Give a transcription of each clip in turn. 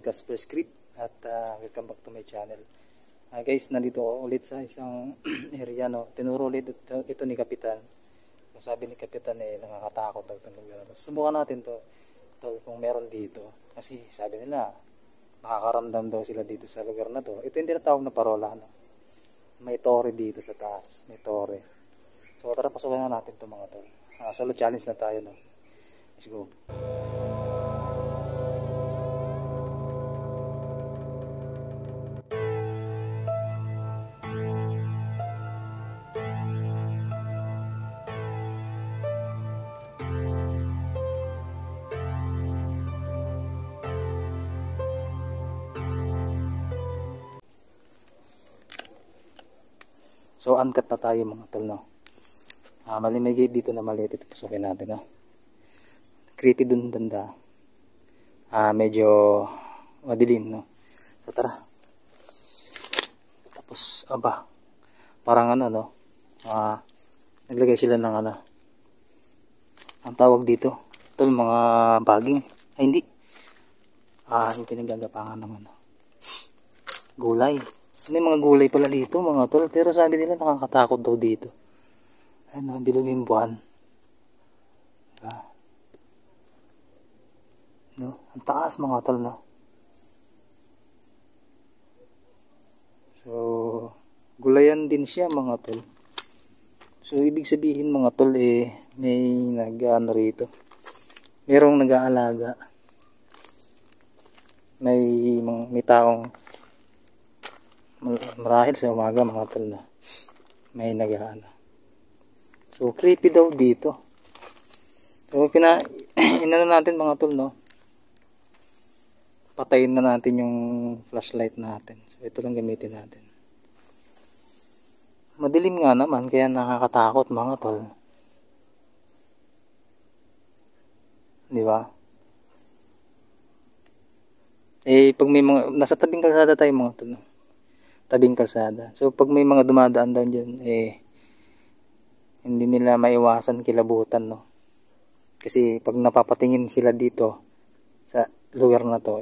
Vitas Prescript at welcome back to my channel. Guys, nandito ako ulit sa isang area, no. Tinuro ulit ito ni Kapitan. Kung sabi ni Kapitan nakakatakot daw itong lugar. Subukan natin to kung meron dito. Kasi sabi nila makakaramdam daw sila dito sa lugar na to. Ito yung tinatawag na parola, no. May tore dito sa taas. May tore. So tara, pasukan na natin itong mga to. Solo challenge na tayo, no. Let's go. So uncut na tayo mga tol, no. Malimigay dito na maliit. Ito pasukin natin, no. Creepy dun banda. Medyo madilim, no. So tara. Tapos parang no. Naglagay sila ng ang tawag dito. Ito mga baging. Ay hindi. Yung pinagagapangan ng gulay. May mga gulay pala dito mga tol. Pero sabi nila nakakatakot daw dito. Ayun, bilog yung buwan. No? Ang taas mga tol, no? So, gulayan din siya mga tol. So, ibig sabihin mga tol may rito. Merong nag-aalaga. May taong marahil sa umaga mga tol na may so creepy daw dito. So inano natin mga tol, no, patayin na natin yung flashlight natin. So ito lang gamitin natin. Madilim nga naman kaya nakakatakot mga tol, di ba? Pag may mga nasa tabing kalsada tayo mga tol, no? Tabing kalsada. So pag may mga dumadaan daw dyan, hindi nila maiwasan kilabutan, no. Kasi pag napapatingin sila dito sa lugar na to,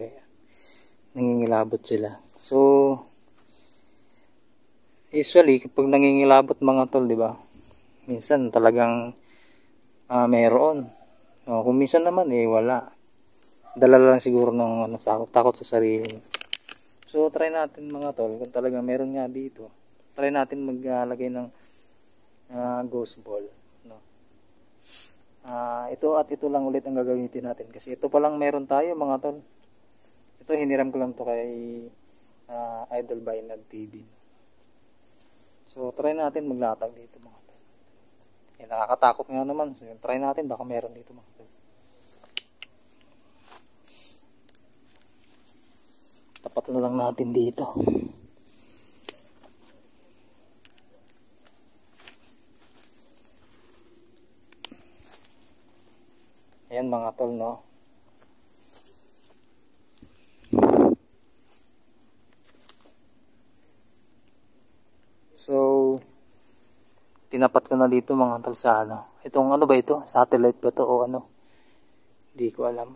nangingilabot sila. So usually kapag nangingilabot mga tol, di ba? Minsan talagang meron. Kung minsan naman wala. Dala lang siguro ng takot sa sarili. So try natin mga tol, kung talaga meron nga dito, try natin maglagay ng ghost ball, no. Ito lang ulit ang gagamitin natin kasi ito pa lang meron tayo mga tol. Ito hiniram ko lang to kay Idol Bainag TV. So try natin maglatag dito mga tol. Nakakatakot nga naman. So try natin, baka meron dito mga tol. Tapat na lang natin dito. Ayan mga tol, no. So tinapat ko na dito mga tol sa itong ba ito? Satellite ba to o ano? Hindi ko alam.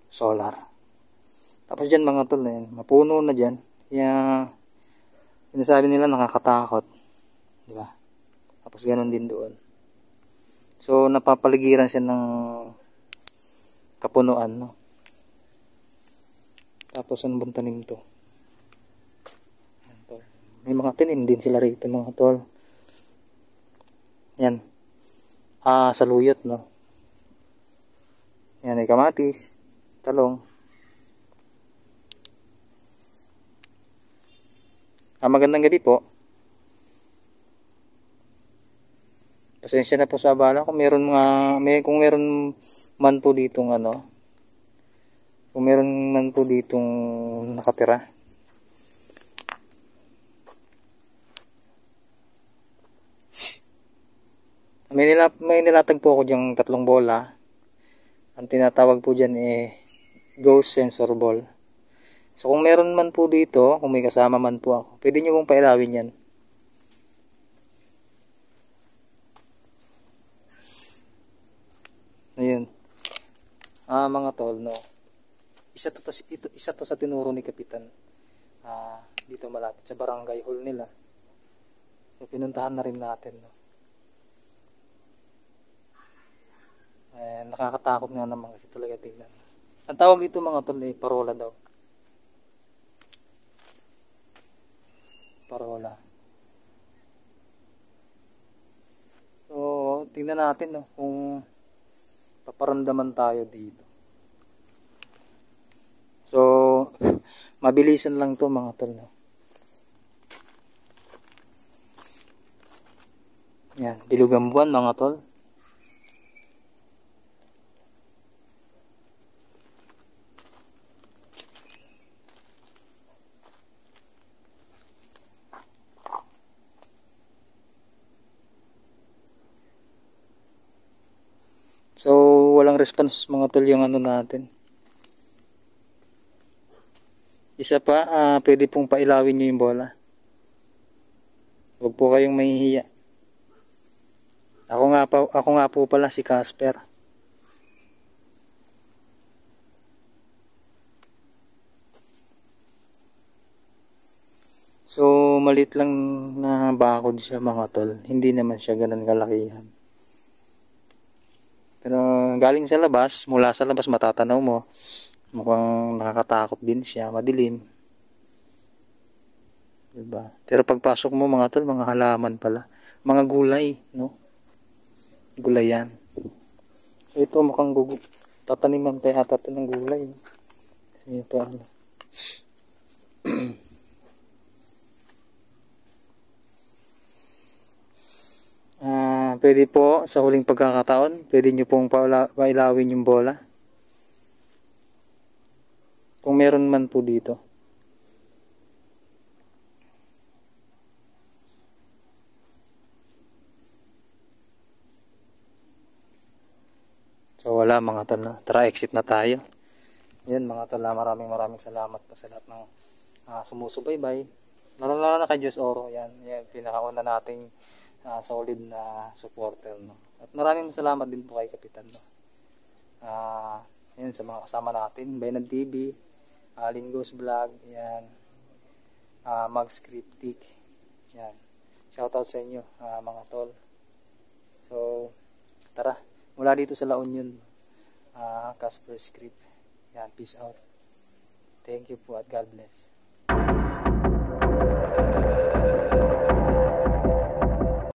Solar. Tapos dyan mga tol, mapuno na dyan. Kaya sinasabi nila nakakatakot, di ba? Tapos ganoon din doon. So napapaligiran siya ng kapunuan, no? Tapos ano bang tanim to? May mga tanim din sila rito mga tol. Yan. Saluyot, no? Yan, may kamatis, talong. Magandang gabi po. Pasensya na po sa abala kung meron man po ditong kung meron man po ditong nakatira. May nilatag po ako diyang 3 bola. Ang tinatawag po dyan ghost sensor ball. So kung meron man po dito, kung may kasama man po ako, pwede nyo pong pailawin yan. Ayun. Mga tol, no. isa to sa tinuro ni Kapitan. Dito malapit sa barangay hall nila. So pinuntahan na rin natin, no. Nakakatakot nga naman kasi talaga tingnan. Ang tawag dito mga tol ay parola daw. Parola. So tingnan natin, no, kung paparamdaman tayo dito. So mabilisan lang to mga tol, no. Yan, bilog ang buwan mga tol. So walang response mga tol yung ano natin. Isa pa, pwede pong pailawin nyo yung bola. Huwag po kayong mahihiya. Ako nga po pala si Casper. So maliit lang na bakod siya mga tol. Hindi naman siya ganun kalakihan. Pero galing sa labas, mula sa labas matatanaw mo, mukhang nakakatakot din siya, madilim. Diba? Pero pagpasok mo mga tol, mga halaman pala. Mga gulay, no? Gulay yan. So ito mukhang tataniman pa yata ito ng gulay. Kasi pa ano. Pwede po sa huling pagkakataon, pwede nyo pong pailawin yung bola. Kung meron man po dito. So wala mga tol, na. Tara exit na tayo. Yan mga tol, maraming salamat po sa lahat ng sumusubaybay. Lalo na kay Diyos Oro. Yan pinakauna nating solid na supporter, no. At maraming salamat din po kay Kapitan, no. Yan sa mga kasama natin, Baynad TV, Lingos Vlog, yan, Mags Cryptic, yan. Shoutout sa inyo mga tol. So tara, mula dito sa La Union, Casper Script. Yan, peace out. Thank you po at God bless.